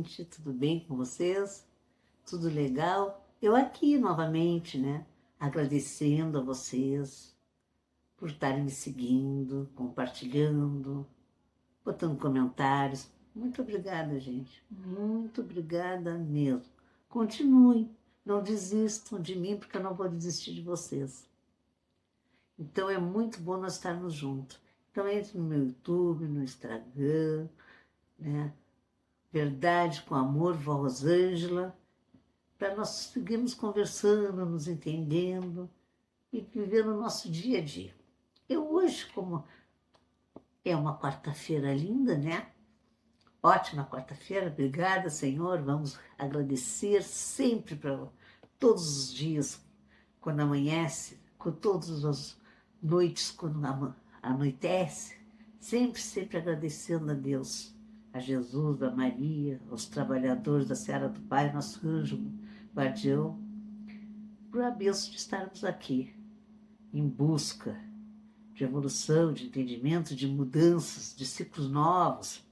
gente? Tudo bem com vocês? Tudo legal? Eu aqui novamente, né? Agradecendo a vocês por estarem me seguindo, compartilhando, botando comentários. Muito obrigada, gente. Muito obrigada mesmo. Continuem, não desistam de mim, porque eu não vou desistir de vocês. Então é muito bom nós estarmos juntos. Então entre no meu YouTube, no Instagram, né? Verdade com Amor, Vó Rosângela, para nós seguirmos conversando, nos entendendo e vivendo o nosso dia a dia. Eu hoje, como é uma quarta-feira linda, né? Ótima quarta-feira, obrigada, Senhor. Vamos agradecer sempre para todos os dias, quando amanhece, com todas as noites, quando anoitece, sempre agradecendo a Deus, a Jesus, a Maria, aos trabalhadores da Seara do Pai, nosso anjo guardião, por a bênção de estarmos aqui, em busca de evolução, de entendimento, de mudanças, de ciclos novos,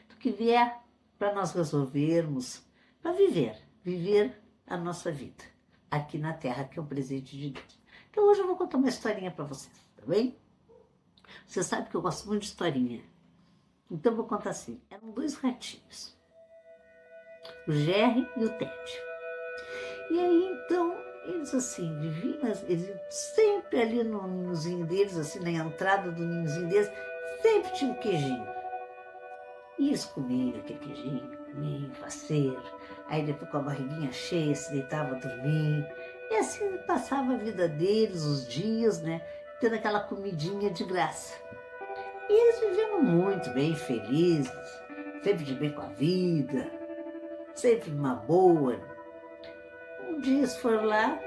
do que vier para nós resolvermos, para viver a nossa vida aqui na Terra, que é um presente de Deus. Então hoje eu vou contar uma historinha para vocês, tá bem? Você sabe que eu gosto muito de historinha. Então eu vou contar assim. Eram dois ratinhos, o Jerry e o Ted. E aí então eles assim viviam, eles sempre ali no ninhozinho deles, assim na entrada do ninhozinho deles, sempre tinha um queijinho. E eles comiam aquele queijinho, comiam, faceiro. Aí depois com a barriguinha cheia se deitava a dormir. E assim passava a vida deles, os dias, né? Tendo aquela comidinha de graça. E eles viviam muito bem, felizes, sempre de bem com a vida, sempre numa boa. Um dia eles foram lá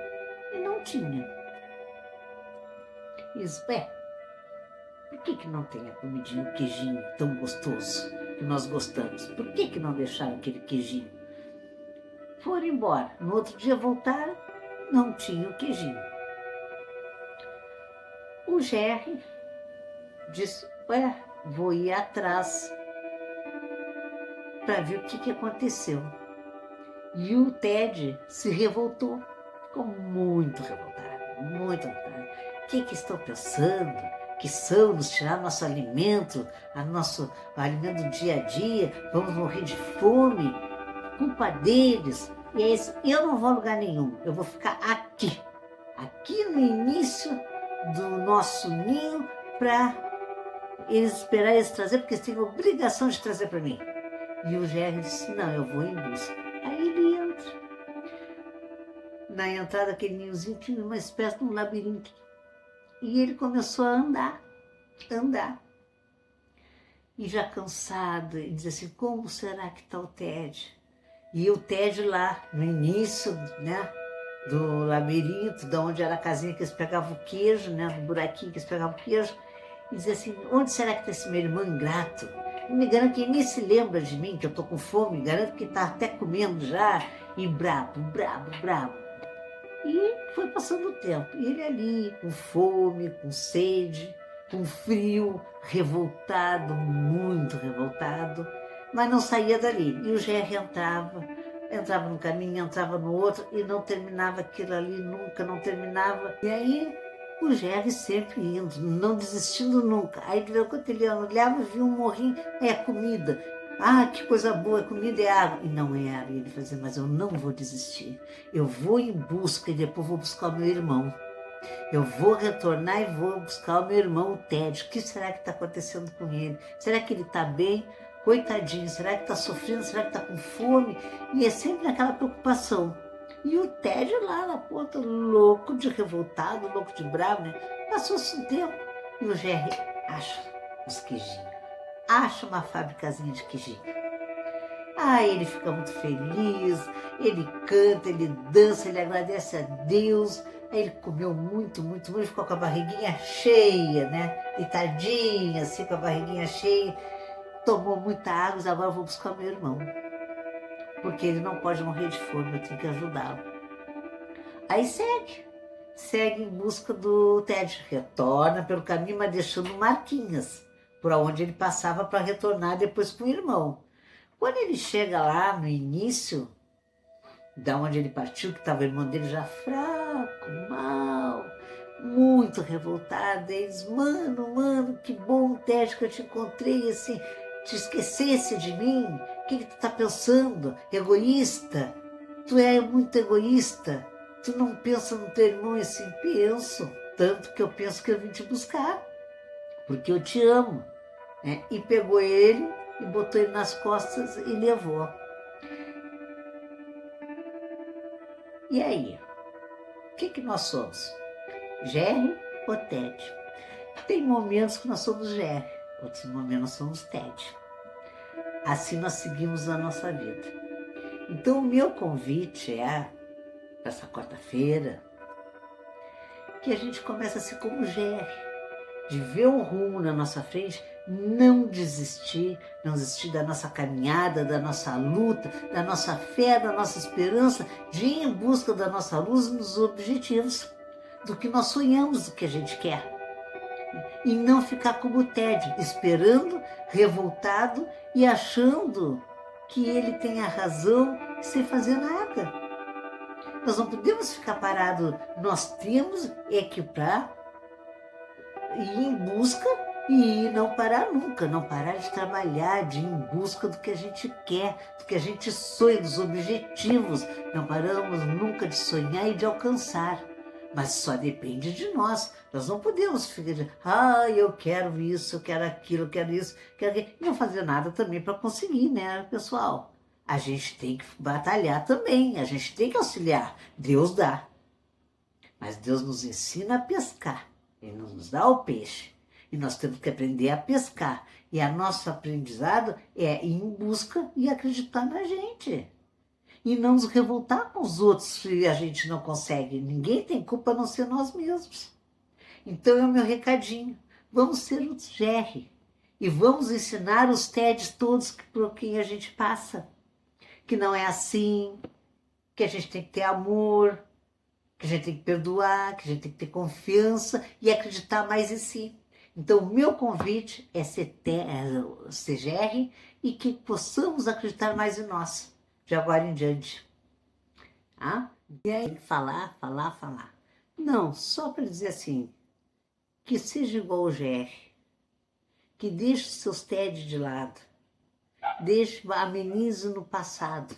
e não tinha. E eles, por que não tem a comidinha, o queijinho tão gostoso que nós gostamos? Por que não deixaram aquele queijinho? Foram embora. No outro dia voltaram, não tinha o queijinho. O Jerry disse, vou ir atrás para ver o que aconteceu. E o Ted se revoltou, ficou muito revoltado, muito revoltado. O que estão pensando? Que são nos tirar nosso alimento, o alimento do dia a dia, vamos morrer de fome, culpa deles. E é isso, eu não vou a lugar nenhum, eu vou ficar aqui no início do nosso ninho, para eles esperar eles trazer, porque eles têm a obrigação de trazer para mim. E o Jerry disse, não, eu vou em busca. Aí ele entra. Na entrada daquele ninhozinho tinha uma espécie de um labirinto. E ele começou a andar. E já cansado, ele diz assim, como será que está o Ted? E o Ted lá, no início, né, do labirinto, de onde era a casinha que eles pegavam o queijo, né, do buraquinho que eles pegavam o queijo, e dizia assim, onde será que está esse meu irmão ingrato? E me garanto que nem se lembra de mim, que eu estou com fome, me garanto que está até comendo já, e brabo. E foi passando o tempo, e ele ali, com fome, com sede, com frio, revoltado, muito revoltado, mas não saía dali. E o Jerry entrava num caminho, entrava no outro, e não terminava aquilo ali, nunca, não terminava. E aí o Jerry sempre indo, não desistindo nunca. Aí de vez em quando ele olhava e via um morrinho, comida. Ah, que coisa boa, comida é água. E não é água. E ele fazia, mas eu não vou desistir. Eu vou em busca e depois vou buscar o meu irmão. Eu vou retornar e vou buscar o meu irmão, o Ted. O que será que está acontecendo com ele? Será que ele está bem? Coitadinho, será que está sofrendo? Será que está com fome? E é sempre naquela preocupação. E o Ted lá na ponta, louco de revoltado, louco de bravo, né? Passou-se um tempo e o Jerry acha os queijinhos. Acha uma fabricazinha de queijinho. Ele fica muito feliz, ele canta, ele dança, ele agradece a Deus. Aí ele comeu muito, ficou com a barriguinha cheia, né? Deitadinha, assim, com a barriguinha cheia. Tomou muita água, agora eu vou buscar meu irmão. Porque ele não pode morrer de fome, eu tenho que ajudá-lo. Aí segue em busca do Ted. Retorna pelo caminho, mas deixando marquinhas por onde ele passava para retornar depois com o irmão. Quando ele chega lá no início, da onde ele partiu, que estava o irmão dele já fraco, mal, muito revoltado, ele diz, mano, que bom, Ted, que eu te encontrei, assim, te esquecesse de mim, o que tu tá pensando? Egoísta? Tu é muito egoísta, tu não pensa no teu irmão? E assim, penso, tanto que eu penso que eu vim te buscar, porque eu te amo, né? E pegou ele e botou ele nas costas e levou. E aí, o que nós somos? Jerry ou Ted? Tem momentos que nós somos Jerry, outros momentos nós somos Ted. Assim nós seguimos a nossa vida. Então o meu convite é, para essa quarta-feira, que a gente comece a ser como Jerry, de ver um rumo na nossa frente, não desistir da nossa caminhada, da nossa luta, da nossa fé, da nossa esperança, de ir em busca da nossa luz nos objetivos, do que nós sonhamos, do que a gente quer. E não ficar como o Ted, esperando, revoltado e achando que ele tem a razão sem fazer nada. Nós não podemos ficar parados, nós temos é que para ir em busca e não parar nunca, não parar de trabalhar, de ir em busca do que a gente quer, do que a gente sonha, dos objetivos. Não paramos nunca de sonhar e de alcançar. Mas só depende de nós. Nós não podemos ficar eu quero isso, eu quero aquilo, eu quero isso, quero aquilo. E não fazer nada também para conseguir, né, pessoal? A gente tem que batalhar também, a gente tem que auxiliar. Deus dá. Mas Deus nos ensina a pescar. Ele nos dá o peixe. E nós temos que aprender a pescar. E a nosso aprendizado é ir em busca e acreditar na gente. E não nos revoltar com os outros se a gente não consegue. Ninguém tem culpa a não ser nós mesmos. Então é o meu recadinho. Vamos ser os Jerry. E vamos ensinar os Teds todos por quem a gente passa. Que não é assim, que a gente tem que ter amor, que a gente tem que perdoar, que a gente tem que ter confiança e acreditar mais em si. Então o meu convite é ser Jerry e que possamos acreditar mais em nós. De agora em diante. E aí, falar. Não, só para dizer assim, que seja igual o GR, que deixe os seus TED de lado, amenize no passado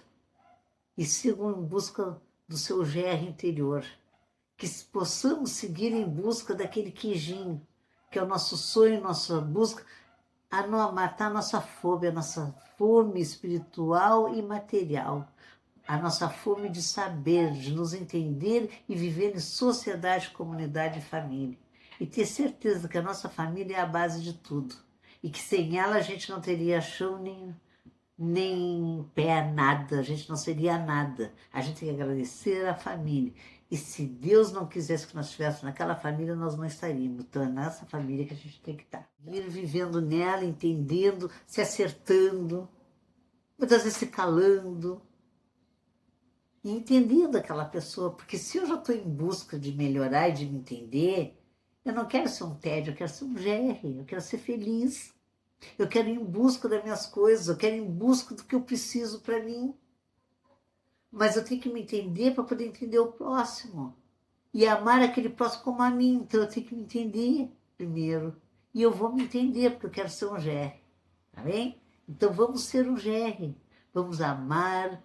e sigam em busca do seu GR interior, que possamos seguir em busca daquele queijinho, que é o nosso sonho, nossa busca, a matar a nossa fome espiritual e material, a nossa fome de saber, de nos entender e viver em sociedade, comunidade e família. E ter certeza que a nossa família é a base de tudo. E que sem ela a gente não teria chão nem pé, nada, a gente não seria nada. A gente tem que agradecer a família. E se Deus não quisesse que nós estivéssemos naquela família, nós não estaríamos. Então é nessa família que a gente tem que estar. Ir vivendo nela, entendendo, se acertando, muitas vezes se calando, e entendendo aquela pessoa. Porque se eu já estou em busca de melhorar e de me entender, eu não quero ser um tédio, eu quero ser um GR, eu quero ser feliz. Eu quero ir em busca das minhas coisas, eu quero ir em busca do que eu preciso para mim. Mas eu tenho que me entender para poder entender o próximo. E amar aquele próximo como a mim. Então eu tenho que me entender primeiro. E eu vou me entender porque eu quero ser um GR. Tá bem? Então vamos ser um GR. Vamos amar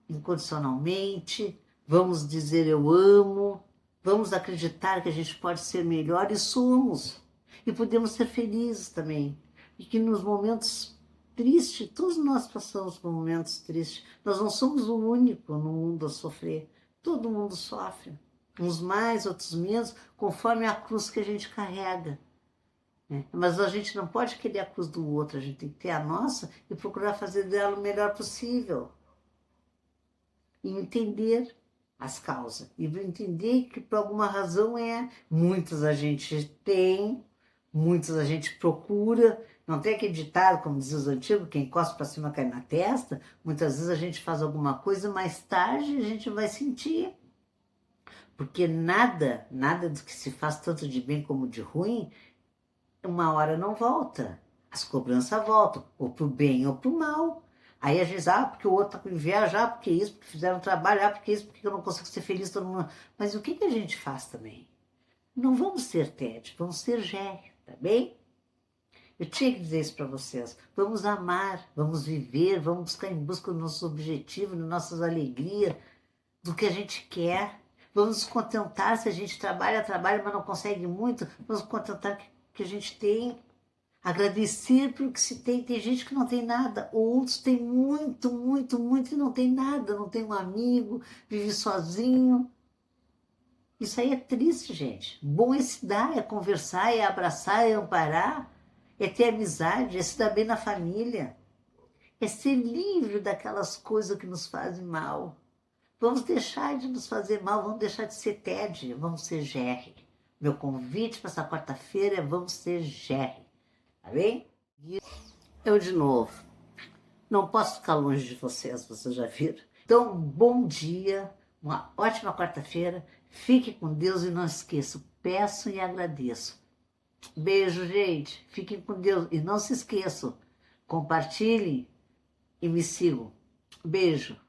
incondicionalmente. Vamos dizer eu amo. Vamos acreditar que a gente pode ser melhor e somos. E podemos ser felizes também. E que nos momentos tristes, todos nós passamos por momentos tristes. Nós não somos o único no mundo a sofrer. Todo mundo sofre. Uns mais, outros menos, conforme a cruz que a gente carrega. Mas a gente não pode querer a cruz do outro. A gente tem que ter a nossa e procurar fazer dela o melhor possível. E entender as causas. E entender que por alguma razão muitas a gente tem, muitas a gente procura. Não tem aquele ditado, como diziam os antigos, quem encosta para cima cai na testa. Muitas vezes a gente faz alguma coisa, mais tarde a gente vai sentir. Porque nada do que se faz tanto de bem como de ruim, uma hora não volta. As cobranças voltam, ou pro bem ou pro mal. Aí a gente diz, porque o outro tá com inveja, porque isso, porque fizeram trabalho, porque isso, porque eu não consigo ser feliz todo mundo. Mas o que que a gente faz também? Não vamos ser Ted, vamos ser Jerry, tá bem? Eu tinha que dizer isso para vocês. Vamos amar, vamos viver, vamos buscar em busca dos nossos objetivos, das nossas alegrias, do que a gente quer. Vamos nos contentar se a gente trabalha, mas não consegue muito. Vamos nos contentar que a gente tem. Agradecer pelo que se tem. Tem gente que não tem nada, outros têm muito, muito, muito e não tem nada. Não tem um amigo, vive sozinho. Isso aí é triste, gente. Bom é se dar, é conversar, é abraçar, é amparar, é ter amizade, é se dar bem na família, é ser livre daquelas coisas que nos fazem mal. Vamos deixar de nos fazer mal, vamos deixar de ser Ted, vamos ser Jerry. Meu convite para essa quarta-feira é vamos ser Jerry, tá bem? Eu de novo, não posso ficar longe de vocês já viram? Então, bom dia, uma ótima quarta-feira, fique com Deus e não esqueça, peço e agradeço. Beijo, gente, fiquem com Deus e não se esqueçam, compartilhem e me sigam. Beijo.